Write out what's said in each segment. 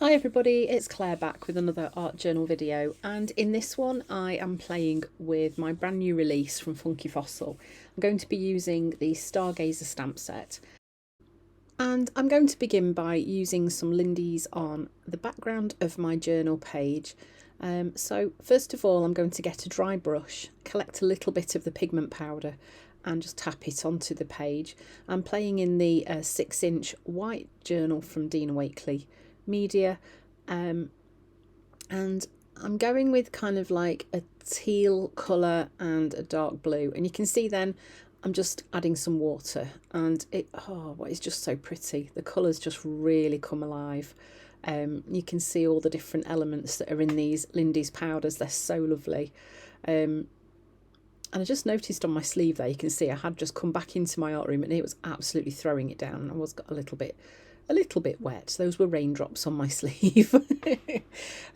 Hi everybody, it's Claire back with another art journal video, and in this one I am playing with my brand new release from Funky Fossil. I'm going to be using the Stargazer stamp set, and I'm going to begin by using some Lindy's on the background of my journal page. So first of all I'm going to get a dry brush, collect a little bit of the pigment powder and just tap it onto the page. I'm playing in the 6-inch white journal from Dina Wakley media, and I'm going with kind of like a teal colour and a dark blue, and you can see then I'm just adding some water, and it's just so pretty. The colours just really come alive. You can see all the different elements that are in these Lindy's powders. They're so lovely. And I just noticed on my sleeve there, you can see I had just come back into my art room and it was absolutely throwing it down. I was got a little bit wet. Those were raindrops on my sleeve.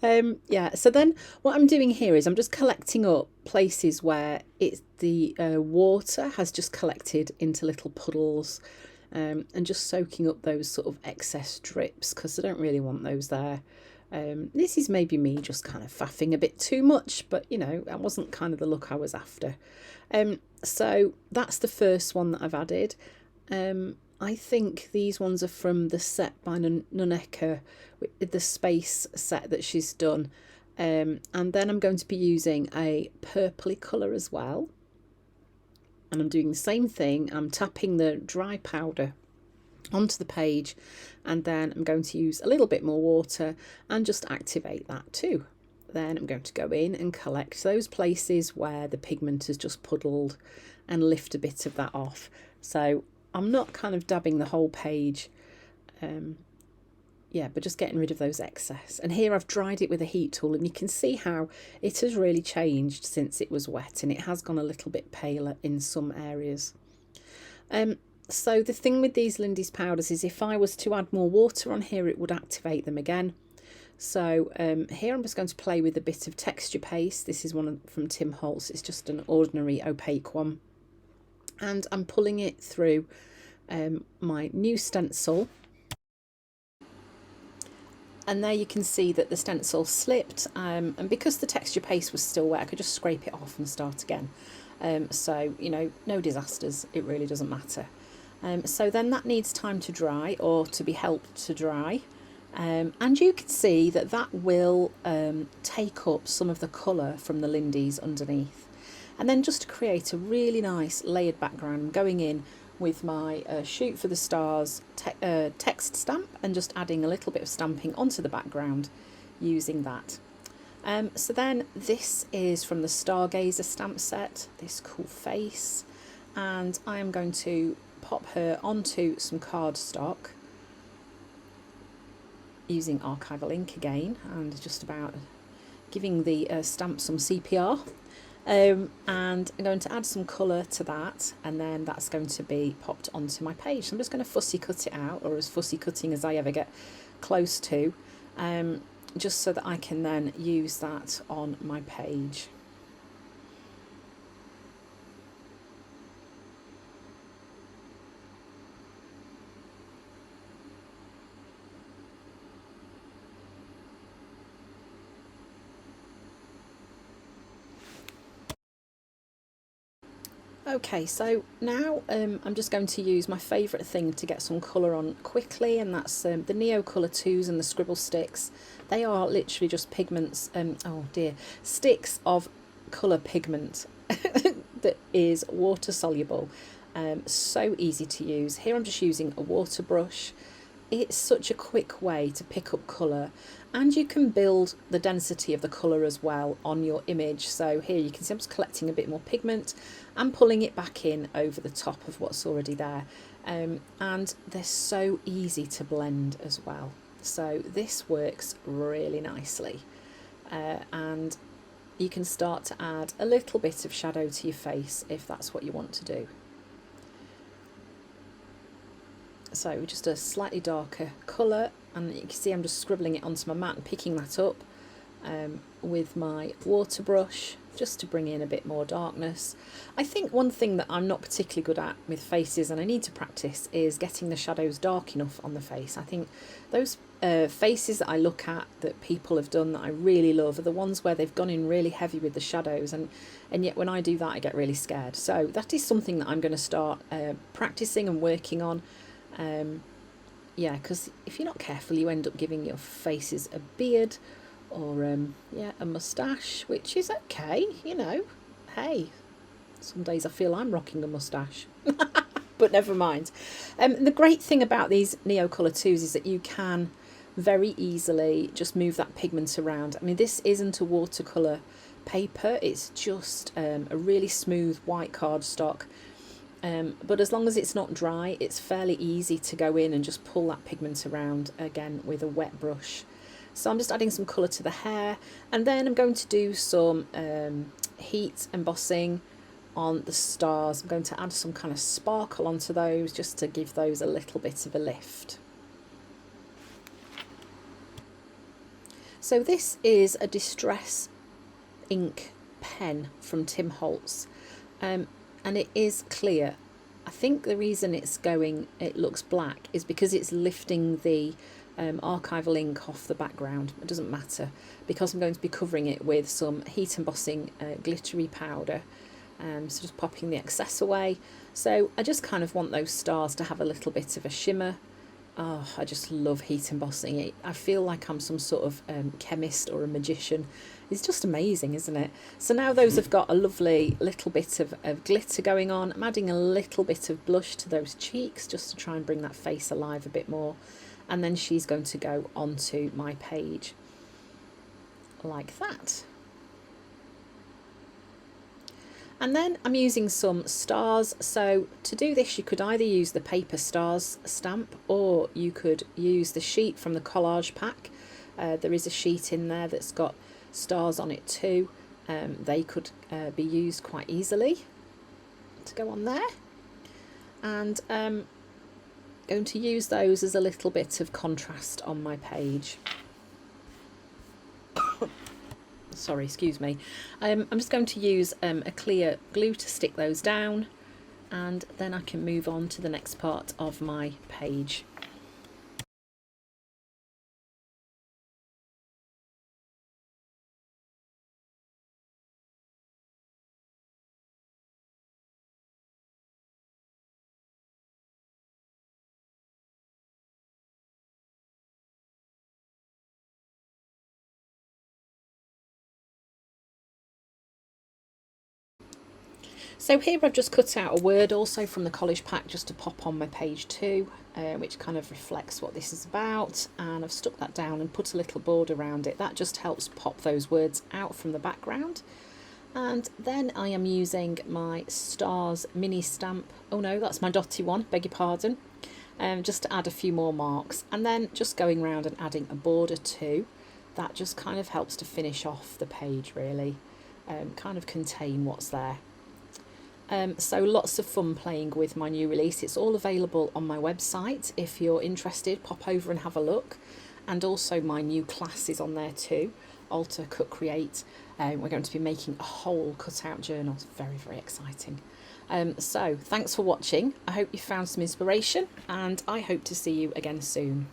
Yeah, so then what I'm doing here is I'm just collecting up places where the water has just collected into little puddles, and just soaking up those sort of excess drips because I don't really want those there. This is maybe me just kind of faffing a bit too much, but you know, that wasn't kind of the look I was after. So that's the first one that I've added. I think these ones are from the set by Nuneka, the space set that she's done. And then I'm going to be using a purpley colour as well. And I'm doing the same thing. I'm tapping the dry powder onto the page, and then I'm going to use a little bit more water and just activate that too. Then I'm going to go in and collect those places where the pigment has just puddled and lift a bit of that off. So I'm not kind of dabbing the whole page, yeah, but just getting rid of those excess. And here I've dried it with a heat tool, and you can see how it has really changed since it was wet, and it has gone a little bit paler in some areas. So the thing with these Lindy's powders is if I was to add more water on here, it would activate them again. So here I'm just going to play with a bit of texture paste. This is one from Tim Holtz. It's just an ordinary opaque one. And I'm pulling it through my new stencil. And there you can see that the stencil slipped, and because the texture paste was still wet, I could just scrape it off and start again. So, you know, no disasters, it really doesn't matter. So then that needs time to dry, or to be helped to dry. And you can see that that will take up some of the colour from the Lindy's underneath. And then just to create a really nice layered background, I'm going in with my Shoot for the Stars text stamp and just adding a little bit of stamping onto the background using that. So then this is from the Stargazer stamp set, this cool face, and I am going to pop her onto some cardstock using archival ink again, and just about giving the stamp some CPR. And I'm going to add some colour to that, and then that's going to be popped onto my page. So I'm just going to fussy cut it out, or as fussy cutting as I ever get close to, just so that I can then use that on my page. Okay, so now I'm just going to use my favourite thing to get some colour on quickly, and that's the Neo Colour 2s and the Scribble sticks. They are literally just pigments, sticks of colour pigment that is water soluble. So easy to use. Here I'm just using a water brush. It's such a quick way to pick up colour, and you can build the density of the colour as well on your image. So here you can see I'm just collecting a bit more pigment and pulling it back in over the top of what's already there, and they're so easy to blend as well. So this works really nicely, and you can start to add a little bit of shadow to your face if that's what you want to do. So just a slightly darker colour, and you can see I'm just scribbling it onto my mat and picking that up with my water brush just to bring in a bit more darkness. I think one thing that I'm not particularly good at with faces, and I need to practice, is getting the shadows dark enough on the face. I think those faces that I look at that people have done that I really love are the ones where they've gone in really heavy with the shadows, and yet when I do that I get really scared. So that is something that I'm going to start practicing and working on. Yeah, because if you're not careful you end up giving your faces a beard or yeah, a moustache, which is okay, you know. Hey, some days I feel I'm rocking a moustache. But never mind. The great thing about these Neocolor 2s is that you can very easily just move that pigment around. I mean, this isn't a watercolour paper, it's just a really smooth white cardstock. But as long as it's not dry, it's fairly easy to go in and just pull that pigment around again with a wet brush. So I'm just adding some colour to the hair, and then I'm going to do some heat embossing on the stars. I'm going to add some kind of sparkle onto those just to give those a little bit of a lift. So this is a distress ink pen from Tim Holtz, and it is clear. I think the reason it looks black is because it's lifting the archival ink off the background. It doesn't matter, because I'm going to be covering it with some heat embossing glittery powder, so just popping the excess away. So I just kind of want those stars to have a little bit of a shimmer. Oh, I just love heat embossing it. I feel like I'm some sort of chemist or a magician. It's just amazing, isn't it? So now those have got a lovely little bit of glitter going on. I'm adding a little bit of blush to those cheeks just to try and bring that face alive a bit more. And then she's going to go onto my page like that. And then I'm using some stars. So to do this, you could either use the paper stars stamp, or you could use the sheet from the collage pack. There is a sheet in there that's got stars on it too. They could be used quite easily to go on there. And going to use those as a little bit of contrast on my page. Sorry, excuse me. I'm just going to use a clear glue to stick those down, and then I can move on to the next part of my page. So here I've just cut out a word also from the collage pack just to pop on my page too, which kind of reflects what this is about, and I've stuck that down and put a little board around it. That just helps pop those words out from the background. And then I am using my stars mini stamp. Oh no, that's my dotty one, beg your pardon. Just to add a few more marks, and then just going around and adding a border too. That just kind of helps to finish off the page really, kind of contain what's there. So lots of fun playing with my new release. It's all available on my website. If you're interested, pop over and have a look. And also my new class is on there too, Alter, Cut, Create. We're going to be making a whole cutout journal. It's very, very exciting. So thanks for watching. I hope you found some inspiration, and I hope to see you again soon.